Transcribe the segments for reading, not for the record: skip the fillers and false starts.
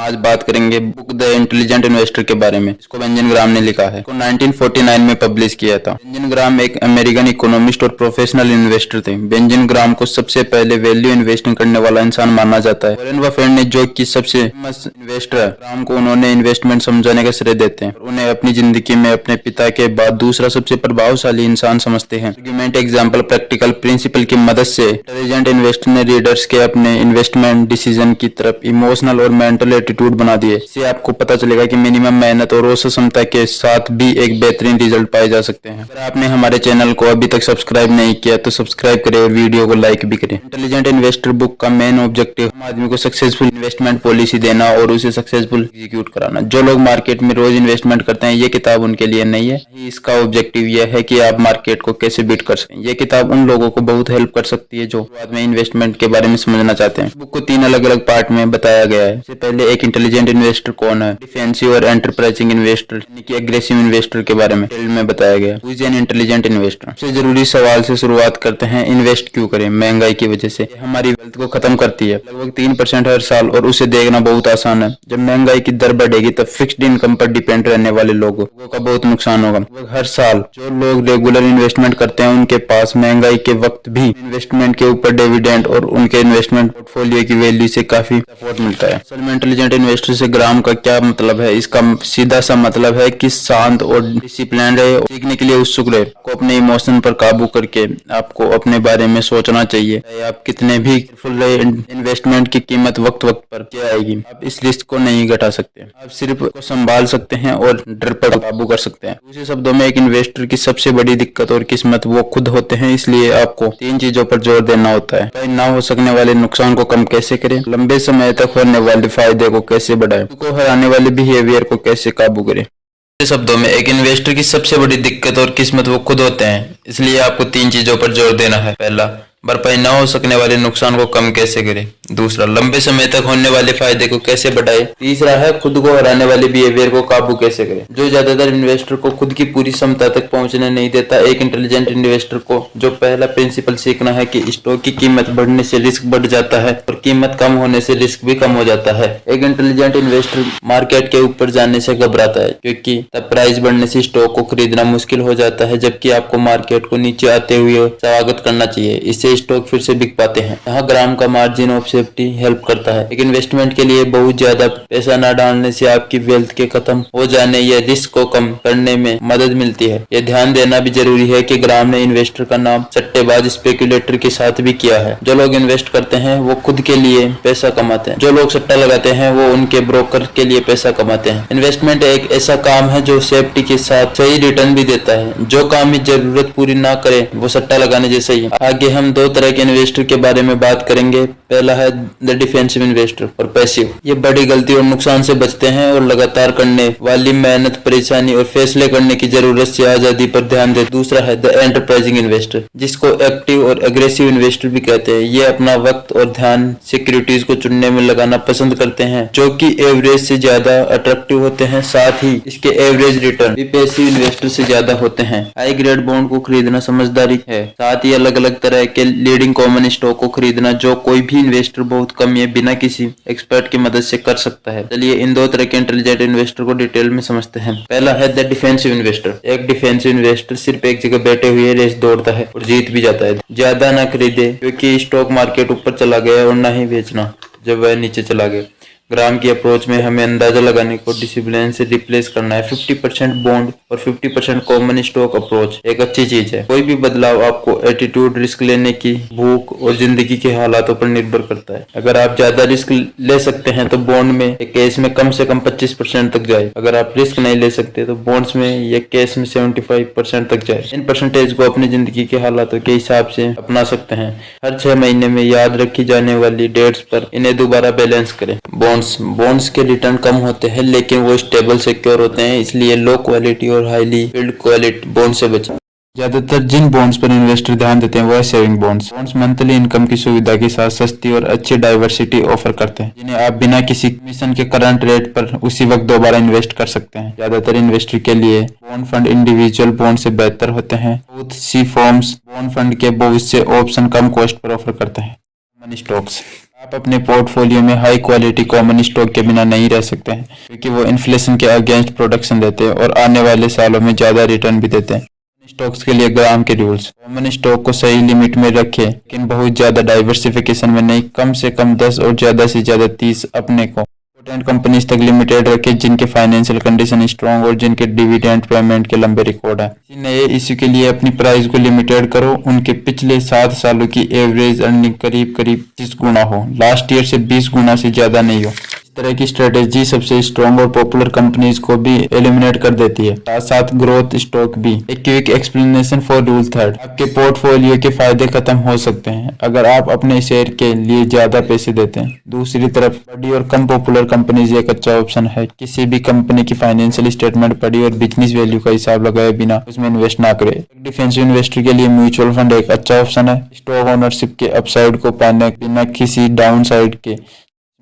आज बात करेंगे बुक द इंटेलिजेंट इन्वेस्टर के बारे में। इसको बेंजामिन ग्राहम ने लिखा है। इसको 1949 में पब्लिश किया था। बेंजामिन ग्राहम एक अमेरिकन इकोनॉमिस्ट और प्रोफेशनल इन्वेस्टर थे। बेंजामिन ग्राहम को सबसे पहले वैल्यू इन्वेस्टिंग करने वाला इंसान माना जाता है। वॉरेन बफेट ने जो कि सबसे फेमस इन्वेस्टर है, ग्राहम को उन्होंने इन्वेस्टमेंट समझाने का श्रेय देते हैं और उन्हें अपनी जिंदगी में अपने पिता के बाद दूसरा सबसे प्रभावशाली इंसान समझते हैं। आर्गुमेंट, एग्जाम्पल, प्रैक्टिकल प्रिंसिपल की मदद से इंटेलिजेंट इन्वेस्टर ने रीडर्स के अपने इन्वेस्टमेंट डिसीजन की तरफ इमोशनल और मेंटल एटीट्यूड बना दिए। इससे आपको पता चलेगा कि मिनिमम मेहनत और औसत क्षमता के साथ भी एक बेहतरीन रिजल्ट पाए जा सकते हैं। अगर आपने हमारे चैनल को अभी तक सब्सक्राइब नहीं किया तो सब्सक्राइब करें और वीडियो को लाइक भी करें। इंटेलिजेंट इन्वेस्टर बुक का मेन ऑब्जेक्टिव आम आदमी को सक्सेसफुल इन्वेस्टमेंट पॉलिसी देना और उसे सक्सेसफुल एग्जीक्यूट कराना। जो लोग मार्केट में रोज इन्वेस्टमेंट करते हैं, ये किताब उनके लिए नहीं है। इसका ऑब्जेक्टिव यह है कि आप मार्केट को कैसे बीट कर सकें। ये किताब उन लोगों को बहुत हेल्प कर सकती है जो बाद में इन्वेस्टमेंट के बारे में समझना चाहते हैं। बुक को 3 अलग अलग पार्ट में बताया गया है। सबसे पहले एक इंटेलिजेंट इन्वेस्टर कौन है, डिफेंसिव और एंटरप्राइजिंग इन्वेस्टर यानी कि एग्रेसिव इन्वेस्टर के बारे में डिटेल में बताया गया। Who is an intelligent investor. सबसे जरूरी सवाल से शुरुआत करते हैं, इन्वेस्ट क्यों करें। महंगाई की वजह से हमारी वेल्थ को खत्म करती है, लगभग 3% हर साल, और उसे देखना बहुत आसान है। जब महंगाई की दर बढ़ेगी तब फिक्स्ड इनकम पर डिपेंड रहने वाले लोगों का बहुत नुकसान होगा। हर साल जो लोग रेगुलर इन्वेस्टमेंट करते हैं उनके पास महंगाई के वक्त भी इन्वेस्टमेंट के ऊपर डिविडेंड और उनके इन्वेस्टमेंट पोर्टफोलियो की वैल्यू से काफी सपोर्ट मिलता है। असल में इंटेलिजेंट इन्वेस्टर से ग्राहम का क्या मतलब है? इसका सीधा सा मतलब है कि शांत और डिसिप्लिन रहे, सीखने के लिए उत्सुक रहे। आपको अपने इमोशन पर काबू करके आपको अपने बारे में सोचना चाहिए। आप कितने भी फुल रहे, इन्वेस्टमेंट की कीमत वक्त वक्त पर क्या आएगी। आप इस रिस्क को नहीं घटा सकते, आप सिर्फ को संभाल सकते हैं और डर पर काबू कर सकते हैं। दूसरे शब्दों में, एक इन्वेस्टर की सबसे बड़ी दिक्कत और किस्मत वो खुद होते हैं। इसलिए आपको 3 चीजों पर जोर देना होता है। ना हो सकने वाले नुकसान को कम कैसे करें, लंबे समय तक होने वाले फायदे को कैसे बढ़ाएं, को हराने वाले बिहेवियर को कैसे काबू करें। दूसरे शब्दों में, एक इन्वेस्टर की सबसे बड़ी दिक्कत और किस्मत वो खुद होते हैं। इसलिए आपको 3 चीजों पर जोर देना है। पहला, भरपाई ना हो सकने वाले नुकसान को कम कैसे करें। दूसरा, लंबे समय तक होने वाले फायदे को कैसे बढ़ाए। तीसरा है, खुद को हराने वाले बिहेवियर को काबू कैसे करें। जो ज्यादातर इन्वेस्टर को खुद की पूरी क्षमता तक पहुंचने नहीं देता। एक इंटेलिजेंट इन्वेस्टर को जो पहला प्रिंसिपल सीखना है कि स्टॉक की कीमत बढ़ने से रिस्क बढ़ जाता है और कीमत कम होने से रिस्क भी कम हो जाता है। एक इंटेलिजेंट इन्वेस्टर मार्केट के ऊपर जाने से घबराता है क्योंकि तब प्राइस बढ़ने से स्टॉक को खरीदना मुश्किल हो जाता है, जबकि आपको मार्केट को नीचे आते हुए स्वागत करना चाहिए। इससे स्टॉक फिर से बिक पाते हैं। यहाँ ग्राहम का मार्जिन ऑफ सेफ्टी हेल्प करता है। एक इन्वेस्टमेंट के लिए बहुत ज्यादा पैसा न डालने से आपकी वेल्थ के खत्म हो जाने या रिस्क को कम करने में मदद मिलती है। यह ध्यान देना भी जरूरी है कि ग्राहम ने इन्वेस्टर का नाम सट्टेबाज स्पेकुलेटर के साथ भी किया है। जो लोग इन्वेस्ट करते हैं वो खुद के लिए पैसा कमाते हैं, जो लोग सट्टा लगाते हैं वो उनके ब्रोकर के लिए पैसा कमाते हैं। इन्वेस्टमेंट एक ऐसा काम है जो सेफ्टी के साथ सही रिटर्न भी देता है। जो काम की जरूरत पूरी ना करे वो सट्टा लगाने जैसा ही है। आगे हम 2 तरह के इन्वेस्टर के बारे में बात करेंगे। पहला है द डिफेंसिव इन्वेस्टर और पैसिव। ये बड़ी गलती और नुकसान से बचते हैं और लगातार करने वाली मेहनत, परेशानी और फैसले करने की जरूरत से आजादी पर ध्यान देते। दूसरा है द एंटरप्राइजिंग इन्वेस्टर, जिसको एक्टिव और एग्रेसिव इन्वेस्टर भी कहते हैं। ये अपना वक्त और ध्यान सिक्योरिटीज को चुनने में लगाना पसंद करते हैं जो कि एवरेज से ज्यादा अट्रैक्टिव होते हैं। साथ ही इसके एवरेज रिटर्न भी पैसिव इन्वेस्टर से ज्यादा होते हैं। हाई ग्रेड बॉन्ड को खरीदना समझदारी है। साथ ही अलग अलग तरह के लीडिंग कॉमन स्टॉक को खरीदना जो कोई भी इन्वेस्टर बहुत कम या बिना किसी एक्सपर्ट की मदद से कर सकता है। चलिए इन 2 तरह के इंटेलिजेंट इन्वेस्टर को डिटेल में समझते हैं। पहला है द डिफेंसिव इन्वेस्टर। एक डिफेंसिव इन्वेस्टर सिर्फ एक जगह बैठे हुए रेस दौड़ता है और जीत भी जाता है। ज्यादा ना खरीदे क्योंकि स्टॉक मार्केट ऊपर चला गया, और ना ही बेचना जब वह नीचे चला गया। ग्राहम की अप्रोच में हमें अंदाजा लगाने को डिसिप्लिन से रिप्लेस करना है। 50% बॉन्ड और 50% कॉमन स्टॉक अप्रोच एक अच्छी चीज है। कोई भी बदलाव आपको एटीट्यूड, रिस्क लेने की भूख और जिंदगी के हालातों पर निर्भर करता है। अगर आप ज्यादा रिस्क ले सकते हैं तो बॉन्ड में एक केस में कम से कम 25% तक जाए। अगर आप रिस्क नहीं ले सकते तो बॉन्ड्स में या केस में 75% तक जाए। इन परसेंटेज को अपनी जिंदगी के हालातों के हिसाब से अपना सकते हैं। हर 6 महीने में याद रखी जाने वाली डेट्स पर इन्हें दोबारा बैलेंस करें। बॉन्ड्स के रिटर्न कम होते हैं लेकिन वो स्टेबल सिक्योर होते हैं, इसलिए लो क्वालिटी और हाईली फील्ड क्वालिटी बॉन्ड से बचें। ज्यादातर जिन बॉन्ड्स पर इन्वेस्टर ध्यान देते हैं वह सेविंग बॉन्ड्स मंथली इनकम की सुविधा के साथ सस्ती और अच्छी डाइवर्सिटी ऑफर करते हैं, जिन्हें आप बिना किसी कमीशन के करंट रेट पर उसी वक्त दोबारा इन्वेस्ट कर सकते हैं। ज्यादातर इन्वेस्टर के लिए बॉन्ड फंड इंडिविजुअल बॉन्ड से बेहतर होते हैं। बहुत सी फर्म्स बॉन्ड फंड के बहुत से ऑप्शन कम कॉस्ट पर ऑफर करते हैं। मनी स्टॉक्स, आप अपने पोर्टफोलियो में हाई क्वालिटी कॉमन स्टॉक के बिना नहीं रह सकते हैं, क्योंकि वो इन्फ्लेशन के अगेंस्ट प्रोटेक्शन देते हैं और आने वाले सालों में ज़्यादा रिटर्न भी देते हैं। स्टॉक्स के लिए ग्राम के रूल्स। कॉमन स्टॉक को सही लिमिट में रखें, लेकिन बहुत ज़्यादा डाइवर्सिफिकेशन में नहीं। कम से कम 10 और ज़्यादा से ज़्यादा 30 अपने को इंपॉर्टेंट कंपनीज तक लिमिटेड रखें, जिनके फाइनेंशियल कंडीशन स्ट्रांग और जिनके डिविडेंड पेमेंट के लंबे रिकॉर्ड है। किसी नए इश्यू के लिए अपनी प्राइस को लिमिटेड करो, उनके पिछले 7 सालों की एवरेज अर्निंग करीब करीब 30 गुना हो, लास्ट ईयर से 20 गुना से ज़्यादा नहीं हो। इस तरह की स्ट्रेटेजी सबसे स्ट्रॉन्ग और पॉपुलर कंपनीज को भी एलिमिनेट कर देती है, साथ साथ ग्रोथ स्टॉक भी। एक quick explanation for rule third. आपके पोर्टफोलियो के फायदे खत्म हो सकते हैं अगर आप अपने शेयर के लिए ज्यादा पैसे देते हैं। दूसरी तरफ बड़ी और कम पॉपुलर कंपनीज एक अच्छा ऑप्शन है। किसी भी कंपनी की फाइनेंशियल स्टेटमेंट पढ़ी और बिजनेस वैल्यू का हिसाब लगाए बिना उसमें इन्वेस्ट ना करें। डिफेंसिव इन्वेस्टर के लिए म्यूचुअल फंड एक अच्छा ऑप्शन है। स्टॉक ओनरशिप के अपसाइड को पाने बिना किसी डाउन साइड के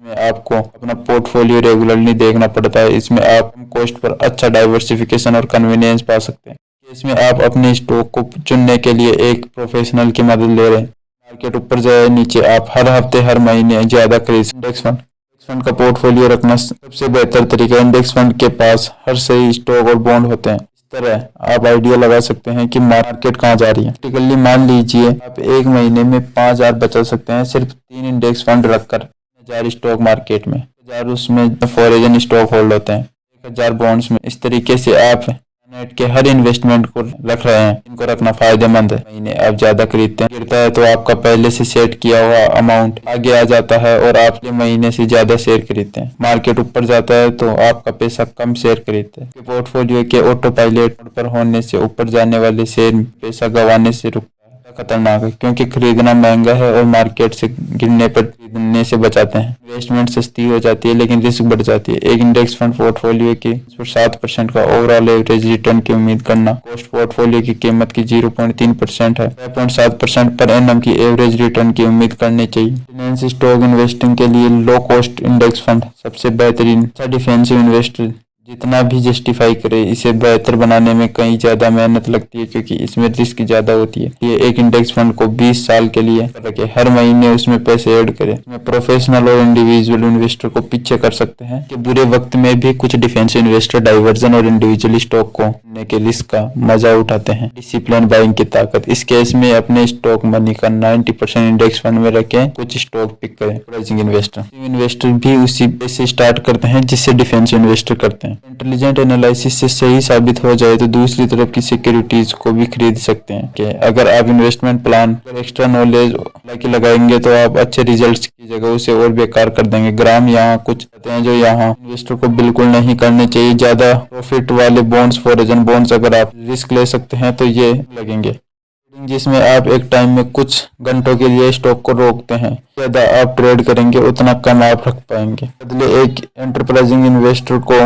में आपको अपना पोर्टफोलियो रेगुलरली देखना पड़ता है। इसमें आप कम कॉस्ट पर अच्छा डाइवर्सिफिकेशन और कन्वीनियंस पा सकते हैं। इसमें आप अपने स्टॉक को चुनने के लिए एक प्रोफेशनल की मदद ले रहे हैं। मार्केट ऊपर जाए नीचे आप हर हफ्ते हर महीने ज्यादा खरीद। इंडेक्स फंड का पोर्टफोलियो रखना सबसे बेहतर तरीका है। इंडेक्स फंड के पास हर सही स्टॉक और बॉन्ड होते हैं। इस तरह आप आइडिया लगा सकते हैं कि मार्केट कहाँ जा रही है। टिकली मान लीजिए आप एक महीने में 5,000 बचा सकते हैं सिर्फ 3 इंडेक्स फंड रखकर। 1,000 स्टॉक मार्केट में, 1,000 उसमें फॉरेन स्टॉक होल्ड होते हैं, 1,000 बॉन्ड्स में। इस तरीके से आप नेट के हर इन्वेस्टमेंट को रख रहे हैं। इनको रखना फायदेमंद है। महीने आप ज्यादा खरीदते हैं, गिरता है तो आपका पहले से सेट किया हुआ अमाउंट आगे आ जाता है और आप महीने से ज्यादा शेयर खरीदते हैं। मार्केट ऊपर जाता है तो आपका पैसा कम शेयर खरीदते हैं। पोर्टफोलियो के ऑटो पायलट पर होने से ऊपर जाने वाले शेयर पैसा गंवाने से रुकता है। खतरनाक है क्योंकि खरीदना महंगा है और मार्केट से गिरने पर खरीदने से बचाते हैं। इन्वेस्टमेंट सस्ती हो जाती है लेकिन रिस्क बढ़ जाती है। एक इंडेक्स फंड पोर्टफोलियो की 7% का ओवरऑल एवरेज रिटर्न की उम्मीद करना। कॉस्ट पोर्टफोलियो की कीमत की 0.3% है। 6.7% पर एनम की एवरेज रिटर्न की उम्मीद करनी चाहिए। फाइनेंस स्टॉक इन्वेस्टिंग के लिए लो कॉस्ट इंडेक्स फंड सबसे बेहतरीन। अच्छा डिफेंसिव इन्वेस्टर जितना भी जस्टिफाई करे, इसे बेहतर बनाने में कहीं ज्यादा मेहनत लगती है क्योंकि इसमें रिस्क ज्यादा होती है। ये एक इंडेक्स फंड को 20 साल के लिए रखे, हर महीने उसमें पैसे ऐड करें। इसमें प्रोफेशनल और इंडिविजुअल इन्वेस्टर को पीछे कर सकते हैं कि बुरे वक्त में भी कुछ डिफेंसिव इन्वेस्टर डाइवर्जन और इंडिविजुअल स्टॉक को लेने के रिस्क का मजा उठाते हैं। डिसिप्लिन बाइंग की ताकत। इस केस में अपने स्टॉक मनी का 90% इंडेक्स फंड में रखें, कुछ स्टॉक पिक करें। प्राइसिंग इन्वेस्टर भी उसी से स्टार्ट करते हैं जिससे डिफेंसिव इन्वेस्टर करते हैं। इंटेलिजेंट एनालिसिस से सही साबित हो जाए तो दूसरी तरफ की सिक्योरिटीज को भी खरीद सकते हैं। कि अगर आप इन्वेस्टमेंट प्लान पर एक्स्ट्रा नॉलेज लगाएंगे तो आप अच्छे रिजल्ट्स की जगह उसे और बेकार कर देंगे। ग्राम यहाँ कुछ कहते हैं जो यहाँ इन्वेस्टर को बिल्कुल नहीं करने चाहिए। ज्यादा प्रॉफिट वाले बॉन्ड्स, फॉरेन बॉन्ड्स अगर आप रिस्क ले सकते हैं तो ये लगेंगे, जिसमें आप एक टाइम में कुछ घंटों के लिए स्टॉक को रोकते हैं। ज्यादा आप ट्रेड करेंगे उतना कम आप रख पाएंगे। बदले एक एंटरप्राइजिंग इन्वेस्टर को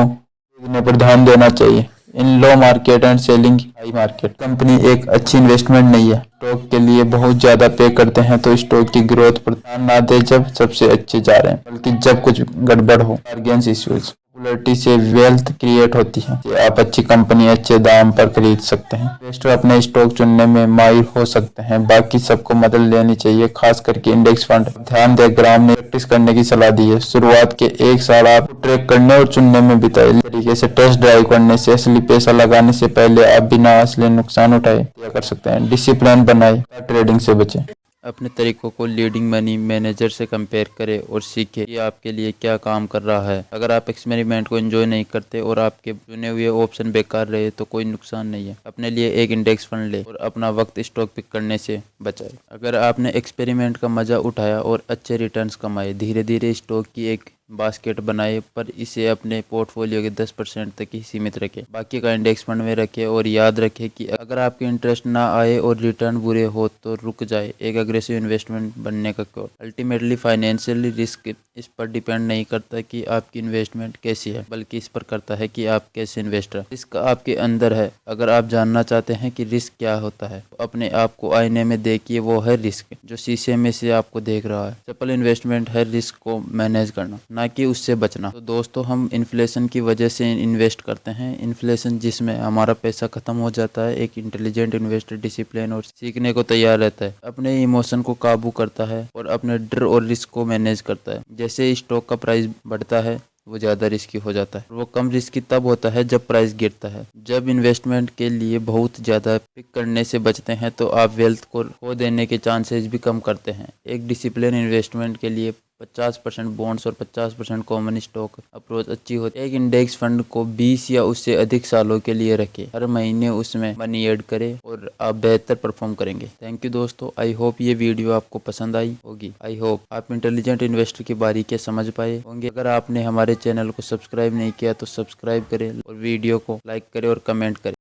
खरीदने पर ध्यान देना चाहिए। In low market and selling high market. Company एक अच्छी इन्वेस्टमेंट नहीं है। स्टॉक के लिए बहुत ज्यादा पे करते हैं तो स्टॉक की ग्रोथ पर ध्यान ना दे जब सबसे अच्छे जा रहे हैं, बल्कि जब कुछ गड़बड़ हो। Bargains issues. पॉपुलैरिटी से वेल्थ क्रिएट होती है। आप अच्छी कंपनी अच्छे दाम पर खरीद सकते हैं। इन्वेस्टर अपने स्टॉक चुनने में माहिर हो सकते हैं, बाकी सबको मदद लेनी चाहिए, खास करके इंडेक्स फंड। ध्यान दे, ग्राम ने प्रैक्टिस करने की सलाह दी है। शुरुआत के 1 साल आप ट्रैक करने और चुनने में बिताए। इस तरीके से टेस्ट ड्राइव करने से, असली पैसा लगाने से पहले आप बिना असली नुकसान उठाए क्या कर सकते हैं। डिसिप्लिन बनाए, ट्रेडिंग से बचें। अपने तरीकों को लीडिंग मनी मैनेजर से कंपेयर करें और सीखें कि आपके लिए क्या काम कर रहा है। अगर आप एक्सपेरिमेंट को एंजॉय नहीं करते और आपके चुने हुए ऑप्शन बेकार रहे तो कोई नुकसान नहीं है। अपने लिए एक इंडेक्स फंड ले और अपना वक्त स्टॉक पिक करने से बचाए। अगर आपने एक्सपेरिमेंट का मजा उठाया और अच्छे रिटर्न्स कमाए, धीरे धीरे स्टॉक की एक बास्केट बनाए, पर इसे अपने पोर्टफोलियो के 10% तक ही सीमित रखें। बाकी का इंडेक्स फंड में रखें और याद रखें कि अगर आपके इंटरेस्ट ना आए और रिटर्न बुरे हो तो रुक जाए। एक अग्रेसिव इन्वेस्टमेंट बनने का कोड। अल्टीमेटली फाइनेंशियल रिस्क इस पर डिपेंड नहीं करता कि आपकी इन्वेस्टमेंट कैसी है, बल्कि इस पर करता है कि आप कैसे इन्वेस्टर। रिस्क आपके अंदर है। अगर आप जानना चाहते हैं कि रिस्क क्या होता है तो अपने आप को आईने में देखिए, वो है रिस्क जो शीशे में से आपको देख रहा है। सफल इन्वेस्टमेंट है रिस्क को मैनेज करना, ना कि उससे बचना। तो दोस्तों, हम इन्फ्लेशन की वजह से इन्वेस्ट करते हैं। इन्फ्लेशन जिसमें हमारा पैसा खत्म हो जाता है। एक इंटेलिजेंट इन्वेस्टर डिसिप्लिन और सीखने को तैयार रहता है, अपने इमोशन को काबू करता है और अपने डर और रिस्क को मैनेज करता है। जैसे स्टॉक का प्राइस बढ़ता है वो ज़्यादा रिस्की हो जाता है, वो कम रिस्की तब होता है जब प्राइस गिरता है। जब इन्वेस्टमेंट के लिए बहुत ज़्यादा पिक करने से बचते हैं तो आप वेल्थ को खो देने के चांसेस भी कम करते हैं। एक डिसिप्लिन इन्वेस्टमेंट के लिए 50% बॉन्ड्स और 50% कॉमन स्टॉक अप्रोच अच्छी होती है। एक इंडेक्स फंड को 20 या उससे अधिक सालों के लिए रखें, हर महीने उसमें मनी ऐड करें और आप बेहतर परफॉर्म करेंगे। थैंक यू दोस्तों, आई होप ये वीडियो आपको पसंद आई होगी। आई होप आप इंटेलिजेंट इन्वेस्टर की बारीकियां समझ पाए होंगे। अगर आपने हमारे चैनल को सब्सक्राइब नहीं किया तो सब्सक्राइब करें और वीडियो को लाइक करें और कमेंट करें।